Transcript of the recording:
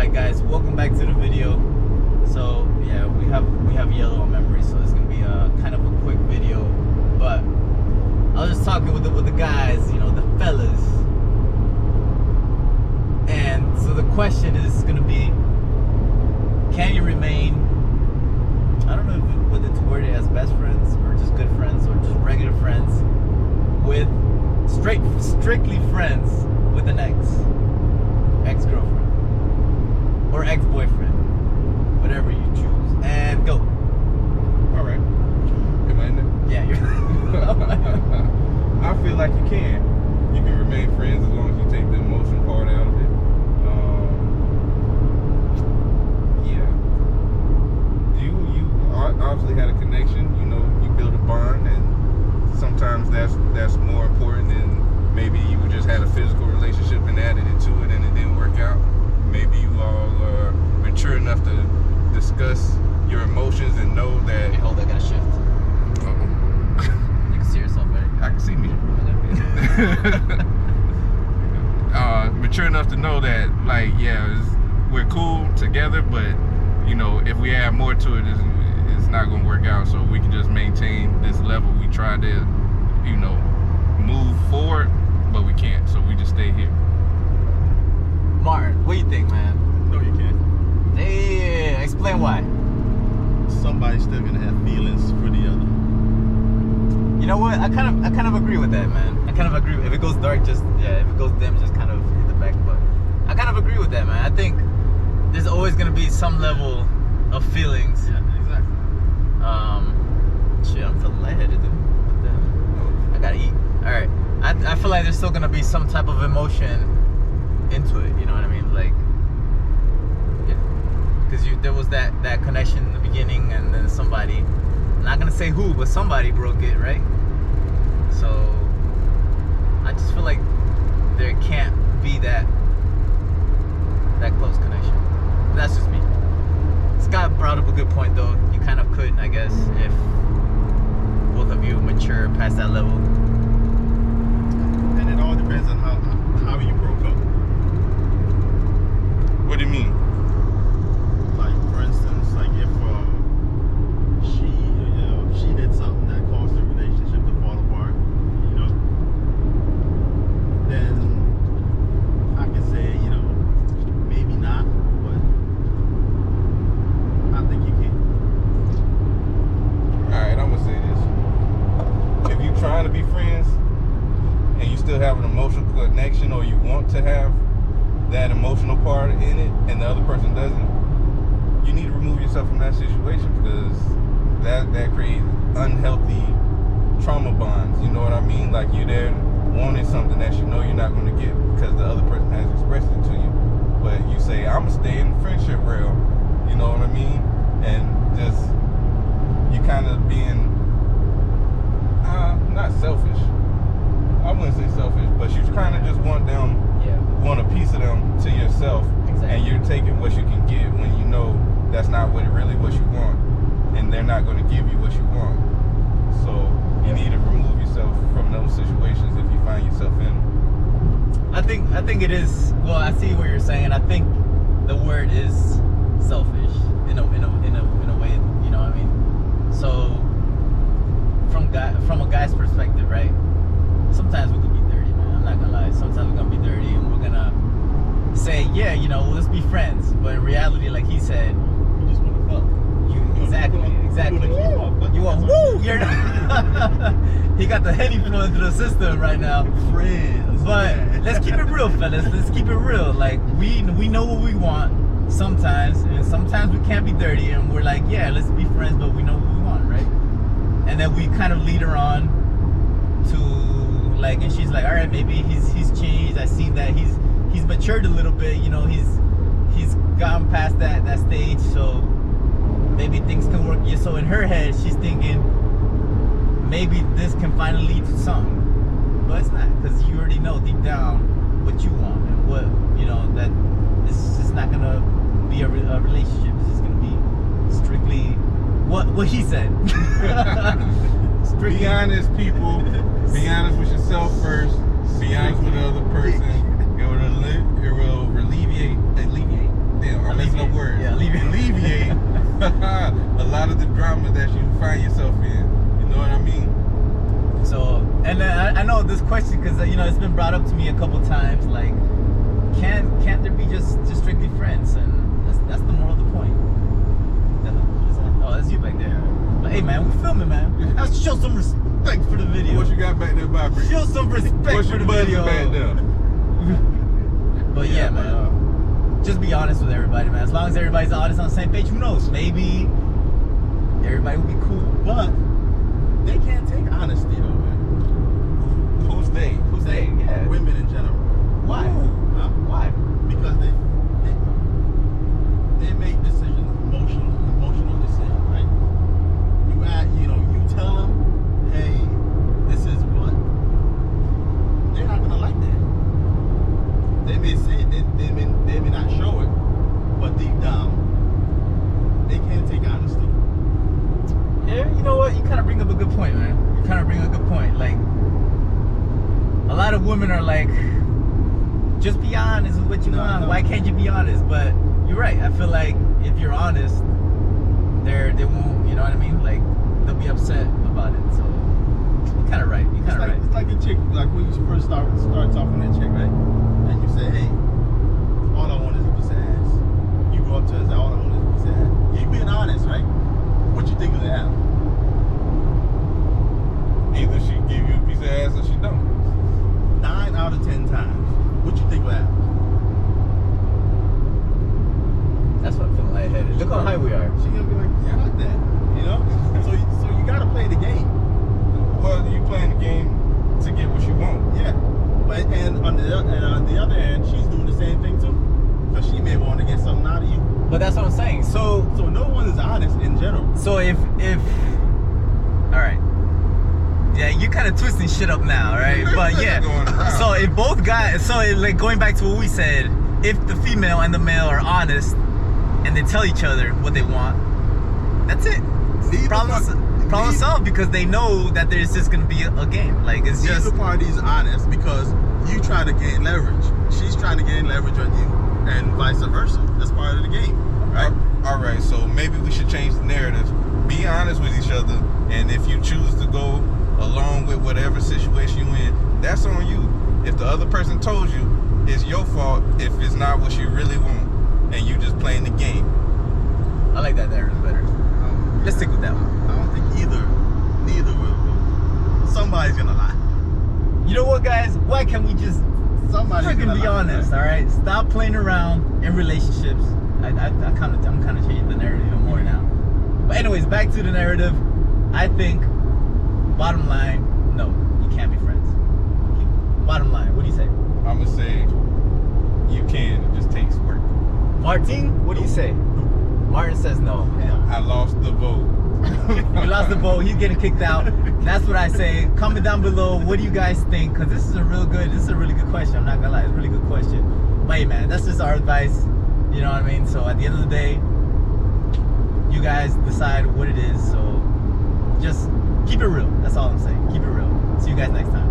Alright guys, welcome back to the video. So yeah, we have yellow on memory, so it's gonna be a kind of a quick video. But I was just talking with the guys, you know, the fellas. And so the question is gonna be, can you remain, I don't know whether to word it as best friends or just good friends or just regular friends with strictly friends with an ex-girlfriend or ex-boyfriend, whatever you choose, and go. All right. Am I in there? Yeah, you're. I feel like you can. You can remain friends as long as you take the emotion part out of it. Yeah. You obviously had a connection. You know, you build a bond, and sometimes that's more important than maybe you just had a physical relationship and added it to it and it didn't work out. Maybe you all are mature enough to discuss your emotions and know that. Hey, hold, I gotta shift. You can see yourself, right? I can see me. Mature enough to know that, like, yeah, we're cool together, but you know, if we add more to it, it's not gonna work out. So we can just maintain this level. We try to, you know, move forward, but we can't. So we just stay here. Martin, what do you think, man? No, you can't. Hey, explain why. Somebody's still gonna have feelings for the other. You know what? I kind of agree with that, man. I kind of agree. If it goes dark, if it goes dim, just kind of hit the back. But I kind of agree with that, man. I think there's always gonna be some level of feelings. Yeah, exactly. Shit, I'm feeling lightheaded, dude. What the hell? I gotta eat. All right. I feel like there's still gonna be some type of emotion into it. You know what I mean? Like, because there was that connection in the beginning, and then somebody, I'm not gonna say who, but somebody broke it, right? So I just feel like there can't be that close connection. That's just me. Scott brought up a good point, though. You kind of could, I guess, if both of you mature past that level. And it all depends on how you broke up. What do you mean? Like, for instance, like if she did something that caused the relationship to fall apart, you know, then I can say, you know, maybe not, but I think you can. Alright, I'm gonna say this. If you're trying to be friends and you still have an emotional connection, or you want to have that emotional part in it and the other person doesn't, you need to remove yourself from that situation, because that creates unhealthy trauma bonds. You know what I mean? Like, you're there wanting something that you know you're not going to get because the other person has expressed it to you, but you say, I'm gonna stay in the friendship realm. You know what I mean? And just, you kind of being not selfish. I wouldn't say selfish, but you kind of just want a piece of them to yourself. Exactly. And you're taking what you can get when you know that's not really what you want, and they're not going to give you what you want. So you need to remove yourself from those situations if you find yourself in them. I think it is. Well, I see what you're saying. I think the word is selfish in a way. You know what I mean? So from a guy's perspective, right? Sometimes we could be dirty, man. I'm not gonna lie. Sometimes we're gonna be dirty, and we're gonna say, yeah, you know, let's be friends. But in reality, like he said, You just want to fuck. exactly. You want woo? You're not. He got the Henny flowing through the system right now. Friends. But let's keep it real, fellas. Let's keep it real. Like, we know what we want sometimes, and sometimes we can't be dirty, and we're like, yeah, let's be friends, but we know what we want, right? And then we kind of lead her on to, like, and she's like, all right, maybe he's changed. I seen that he's matured a little bit. You know, he's gone past that stage, so maybe things can work. Yeah, so in her head, she's thinking maybe this can finally lead to something. But it's not, because you already know deep down what you want, and what, you know, that it's just not gonna be a relationship. It's just gonna be strictly what he said. Be honest, people. Be honest with yourself first. Be honest with the other person. It will alleviate them environment that you find yourself in. You know what I mean? So, and then I know this question because it's been brought up to me a couple times. Like, can't there be just strictly friends? And that's the moral of the point. What is that? Oh, that's you back there. But hey, man, we filming, man. Let's show some respect for the video. What you got back there, Bobby? Show some respect What's for your the video. back there? But yeah, man. Just be honest with everybody, man. As long as everybody's honest on the same page, who knows? Maybe everybody will be cool. But they can't take honesty, though, man. Who's they? Who's they? Yeah. Women in general. Why? Huh? Why? Because they make decisions, emotional decisions, right? You tell them, hey, this is what. They're not gonna like that. They may say it, they may not show it, but deep down, they can't take honesty. Yeah, you know what? You kind of bring up a good point, man. You kind of bring up a good point. Like, a lot of women are like, just be honest with what you want. No. Why can't you be honest? But you're right. I feel like if you're honest, they won't. You know what I mean? Like, they'll be upset about it. So you're kind of right. You're kind of right. It's like a chick, like when you first start talking to a chick, right? And you say, hey, all I want is a piece of ass. You go up to her and say, all I want is a piece of ass. You being honest, right? What you think is gonna happen? Either she give you a piece of ass or she don't. 9 out of 10 times, what you think will happen? That's what I'm feeling lightheaded. Look how high we are. She gonna be like, yeah, I like that. You know? So you gotta play the game. Well, you playing the game to get what you want. Yeah. But and on the other hand, she's doing the same thing too. Because she may want to get something out of you. But that's what I'm saying. So no one is honest in general. So if all right, yeah, you're kind of twisting shit up now, right? But yeah, so if both guys, like going back to what we said, if the female and the male are honest and they tell each other what they want, that's it. Problem solved, because they know that there's just gonna be a game. Like, it's just neither party's honest because you trying to gain leverage. She's trying to gain leverage on you, and vice versa. That's part of the game, right? All right, so maybe we should change the narrative. Be honest with each other, and if you choose to go along with whatever situation you're in, that's on you. If the other person told you, it's your fault if it's not what you really want, and you just playing the game. I like that narrative better. Let's stick with that one. I don't think neither will. Somebody's gonna lie. You know what, guys? Why can't we just freaking be honest? All right, stop playing around in relationships. I'm kind of changing the narrative even more now. But anyways, back to the narrative. I think, bottom line, no, you can't be friends. Bottom line, what do you say? I'm gonna say you can. It just takes work. Martin, what do you say? Martin says no. I lost the vote. You lost the vote. He's getting kicked out. That's what I say. Comment down below. What do you guys think? Because this is a really good question. I'm not gonna lie, it's a really good question. But hey, man, that's just our advice. You know what I mean? So at the end of the day, you guys decide what it is. So just keep it real. That's all I'm saying. Keep it real. See you guys next time.